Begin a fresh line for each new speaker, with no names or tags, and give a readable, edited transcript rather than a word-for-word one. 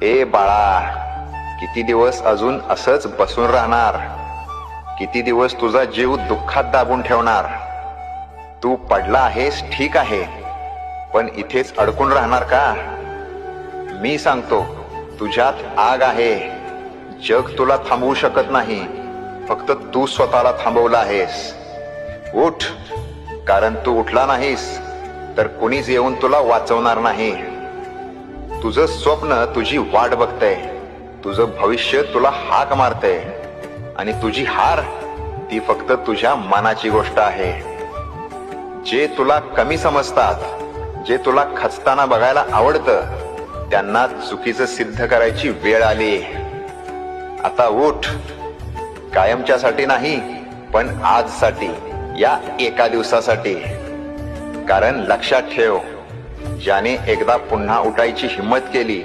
ए बाळा, किती दिवस अजून असंच बसून राहणार? किती दिवस तुझा जीव दुःखात दाबून ठेवणार? तू पडला आहेस ठीक आहे, पण इथेच अडकून राहणार का? मी सांगतो, तुझ्यात आग आहे. जग तुला थांबवू शकत नाही, फक्त तू स्वतःला थांबवला आहेस. उठ, कारण तू उठला नाहीस तर कुणीच येऊन तुला वाचवणार नाही. तुझं स्वप्न तुझी वाट बघतंय, तुझं भविष्य तुला हाक मारतंय, आणि तुझी हार ती फक्त तुझ्या मनाची गोष्ट आहे. जे तुला कमी समजतात, जे तुला खचताना बघायला आवडतं, त्यांना चुकीचं सिद्ध करायची वेळ आली. आता उठ, कायमच्यासाठी नाही पण आजसाठी, या एका दिवसासाठी. कारण लक्षात ठेव, ज्याने एकदा पुन्हा उठायची हिम्मत केली